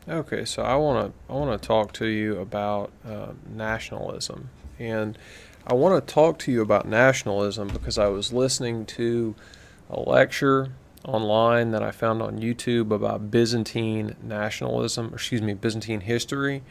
Okay, so I want to talk to you about nationalism, and I want to talk to you about nationalism because I was listening to a lecture online that I found on YouTube about Byzantine nationalism, or excuse me, Byzantine history,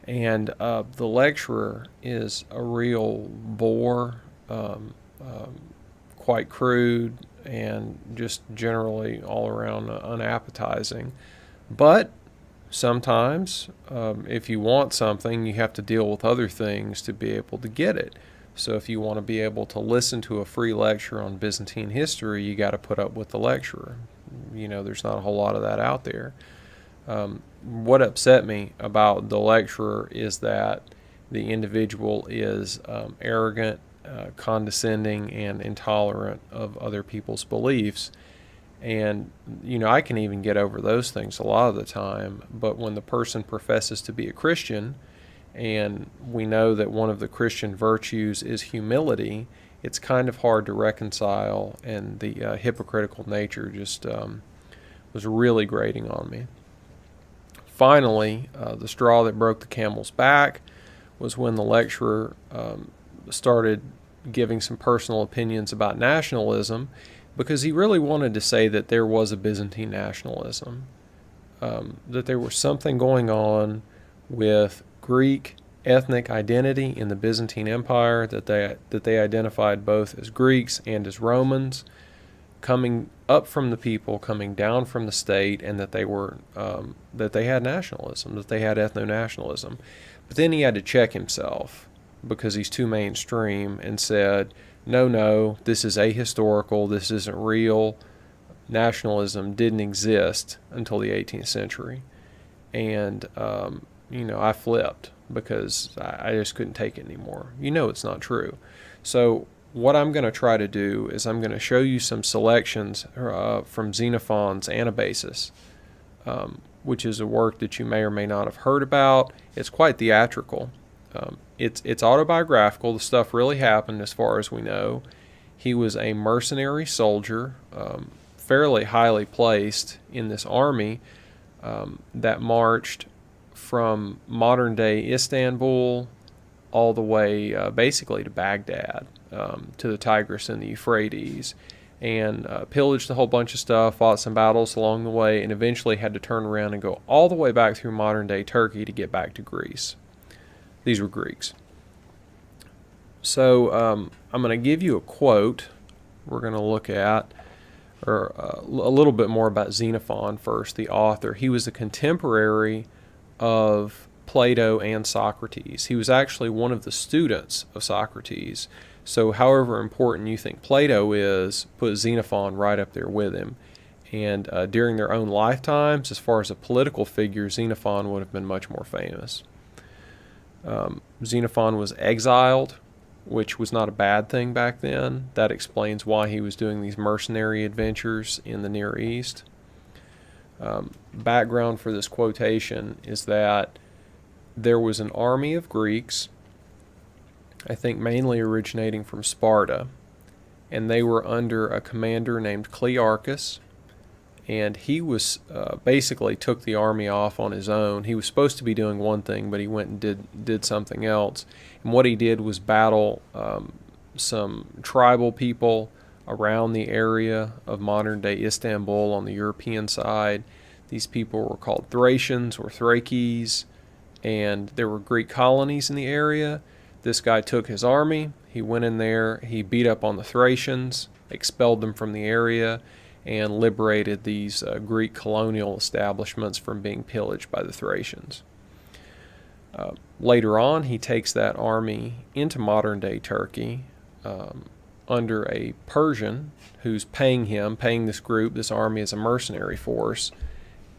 and the lecturer is a real bore, um, um, quite crude, and just generally all around unappetizing, but sometimes, if you want something, you have to deal with other things to be able to get it. So, if you want to be able to listen to a free lecture on Byzantine history, you got to put up with the lecturer. There's not a whole lot of that out there. What upset me about the lecturer is that the individual is arrogant, condescending, and intolerant of other people's beliefs. And, I can even get over those things a lot of the time. But when the person professes to be a Christian, and we know that one of the Christian virtues is humility, it's kind of hard to reconcile. And the hypocritical nature just was really grating on me. Finally, the straw that broke the camel's back was when the lecturer started giving some personal opinions about nationalism, because he really wanted to say that there was a Byzantine nationalism, that there was something going on with Greek ethnic identity in the Byzantine Empire, that they identified both as Greeks and as Romans, coming up from the people, coming down from the state, and that they had nationalism, that they had ethno-nationalism. But then he had to check himself because he's too mainstream and said, no, no, this is ahistorical, this isn't real. Nationalism didn't exist until the 18th century. And, I flipped because I just couldn't take it anymore. It's not true. So, what I'm going to try to do is I'm going to show you some selections from Xenophon's Anabasis, which is a work that you may or may not have heard about. It's quite theatrical. It's autobiographical. The stuff really happened as far as we know. He was a mercenary soldier, fairly highly placed in this army that marched from modern day Istanbul all the way basically to Baghdad, to the Tigris and the Euphrates, and pillaged a whole bunch of stuff, fought some battles along the way, and eventually had to turn around and go all the way back through modern day Turkey to get back to Greece. These were Greeks. So I'm going to give you a quote. We're going to look at, or a little bit more about Xenophon first, the author. He was a contemporary of Plato and Socrates. He was actually one of the students of Socrates. So however important you think Plato is, put Xenophon right up there with him. And during their own lifetimes, as far as a political figure, Xenophon would have been much more famous. Xenophon was exiled, which was not a bad thing back then. That explains why he was doing these mercenary adventures in the Near East. Background for this quotation is that there was an army of Greeks, I think mainly originating from Sparta, and they were under a commander named Clearchus, and he was basically took the army off on his own. He was supposed to be doing one thing, but he went and did something else. And what he did was battle some tribal people around the area of modern-day Istanbul on the European side. These people were called Thracians or Thraces, and there were Greek colonies in the area. This guy took his army, he went in there, he beat up on the Thracians, expelled them from the area, and liberated these Greek colonial establishments from being pillaged by the Thracians. Later on, he takes that army into modern-day Turkey under a Persian who's paying this group, this army, as a mercenary force.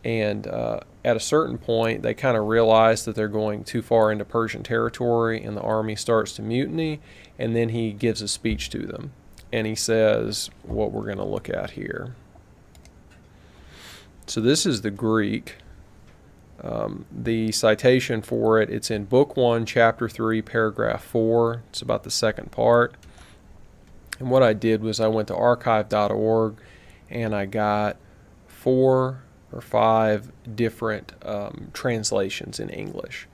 And at a certain point, they kind of realize that they're going too far into Persian territory, and the army starts to mutiny, and then he gives a speech to them. And he says what we're going to look at here. So this is the Greek. The citation for it's in Book 1, Chapter 3, Paragraph 4. It's about the second part. And what I did was I went to archive.org and I got 4 or 5 different translations in English.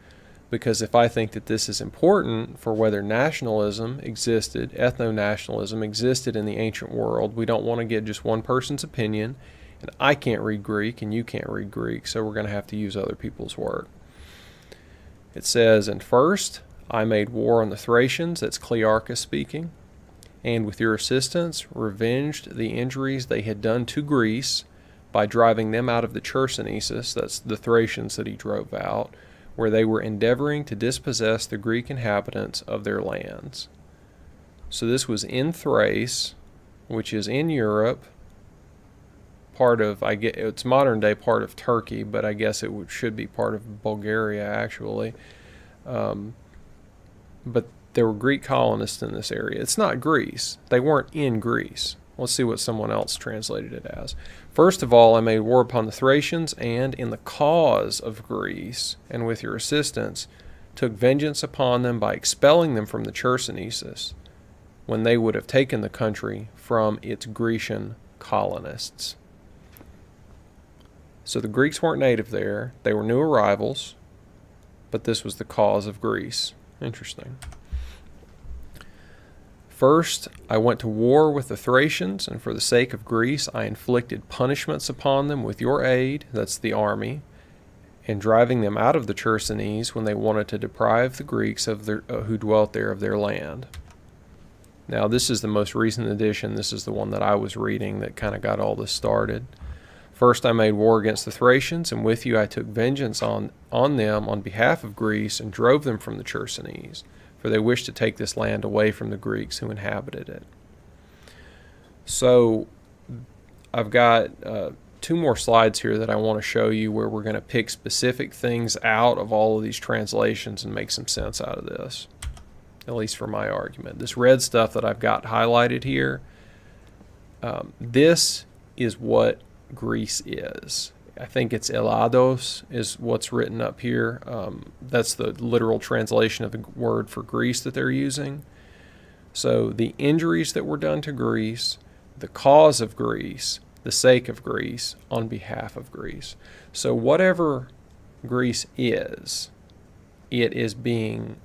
Because if I think that this is important for whether nationalism existed, ethno-nationalism existed in the ancient world, we don't want to get just one person's opinion. And I can't read Greek and you can't read Greek, so we're going to have to use other people's work. It says, "And first I made war on the Thracians," that's Clearchus speaking, "and with your assistance revenged the injuries they had done to Greece by driving them out of the Chersonese," that's the Thracians that he drove out, "where they were endeavoring to dispossess the Greek inhabitants of their lands." So this was in Thrace, which is in Europe, part of, it's modern day part of Turkey, but I guess it should be part of Bulgaria actually. But there were Greek colonists in this area. It's not Greece. They weren't in Greece. Let's see what someone else translated it as. "First of all, I made war upon the Thracians, and in the cause of Greece, and with your assistance, took vengeance upon them by expelling them from the Chersonese, when they would have taken the country from its Grecian colonists." So the Greeks weren't native there. They were new arrivals, but this was the cause of Greece. Interesting. "First, I went to war with the Thracians, and for the sake of Greece, I inflicted punishments upon them with your aid," that's the army, "and driving them out of the Chersonese when they wanted to deprive the Greeks of their, who dwelt there of their land." Now, this is the most recent edition. This is the one that I was reading that kind of got all this started. "First, I made war against the Thracians, and with you I took vengeance on them on behalf of Greece, and drove them from the Chersonese, for they wished to take this land away from the Greeks who inhabited it." So I've got 2 more slides here that I want to show you where we're going to pick specific things out of all of these translations and make some sense out of this, at least for my argument. This red stuff that I've got highlighted here, this is what Greece is. I think it's Elados is what's written up here. That's the literal translation of the word for Greece that they're using. So the injuries that were done to Greece, the cause of Greece, the sake of Greece, on behalf of Greece. So whatever Greece is, it is being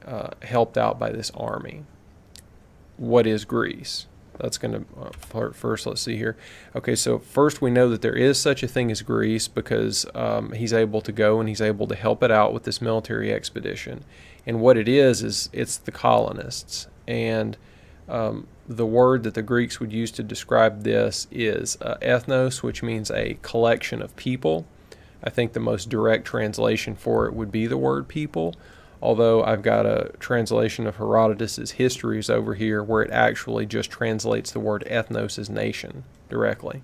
helped out by this army. What is Greece? That's going to, first let's see here. Okay, so first we know that there is such a thing as Greece because he's able to go and he's able to help it out with this military expedition. And what it is it's the colonists. And the word that the Greeks would use to describe this is ethnos, which means a collection of people. I think the most direct translation for it would be the word people, although I've got a translation of Herodotus's Histories over here where it actually just translates the word ethnos as nation directly.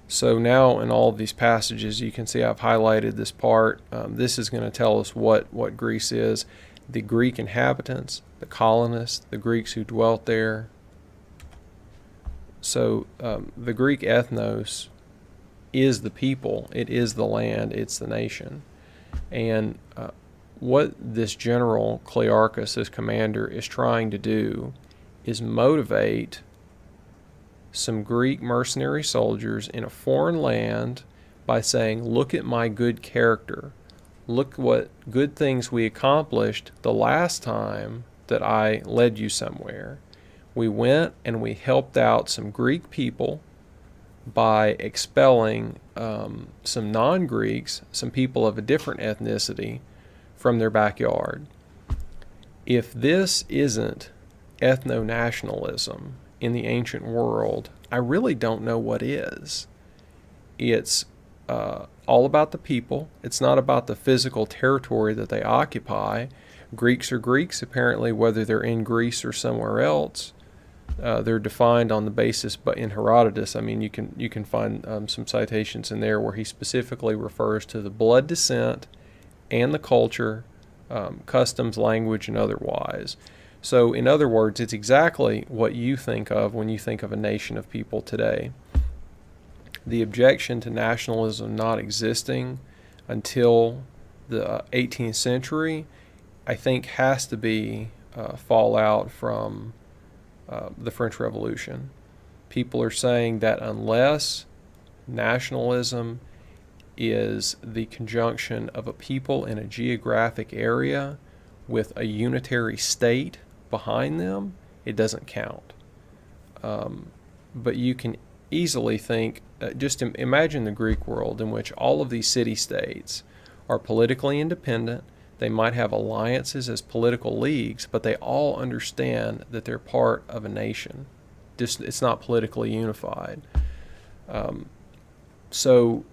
So now in all of these passages you can see I've highlighted this part. This is going to tell us what Greece is. The Greek inhabitants, the colonists, the Greeks who dwelt there. So the Greek ethnos is the people, it is the land, it's the nation. And what this general Clearchus, this commander, is trying to do is motivate some Greek mercenary soldiers in a foreign land by saying, look at my good character. Look what good things we accomplished the last time that I led you somewhere. We went and we helped out some Greek people by expelling some non-Greeks, some people of a different ethnicity, from their backyard. If this isn't ethno-nationalism in the ancient world, I really don't know what is. It's all about the people. It's not about the physical territory that they occupy. Greeks are Greeks, apparently, whether they're in Greece or somewhere else. They're defined on the basis, but in Herodotus, I mean, you can find some citations in there where he specifically refers to the blood descent and the culture, customs, language, and otherwise. So, in other words, it's exactly what you think of when you think of a nation of people today. The objection to nationalism not existing until the 18th century, I think, has to be fallout from the French Revolution. People are saying that unless nationalism is the conjunction of a people in a geographic area with a unitary state behind them, it doesn't count. But you can easily think, just imagine the Greek world in which all of these city-states are politically independent. They might have alliances as political leagues, but they all understand that they're part of a nation. Just, it's not politically unified. So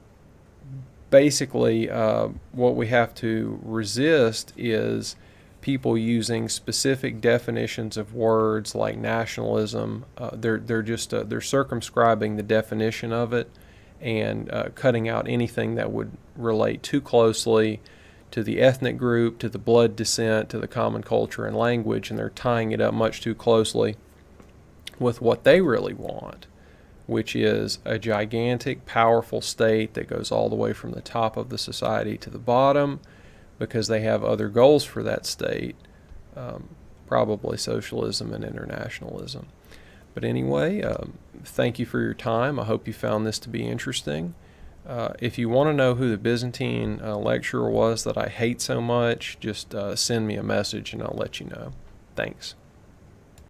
basically, what we have to resist is people using specific definitions of words like nationalism. They're circumscribing the definition of it and cutting out anything that would relate too closely to the ethnic group, to the blood descent, to the common culture and language, and they're tying it up much too closely with what they really want, which is a gigantic, powerful state that goes all the way from the top of the society to the bottom, because they have other goals for that state, probably socialism and internationalism. But anyway, thank you for your time. I hope you found this to be interesting. If you want to know who the Byzantine lecturer was that I hate so much, just send me a message and I'll let you know. Thanks.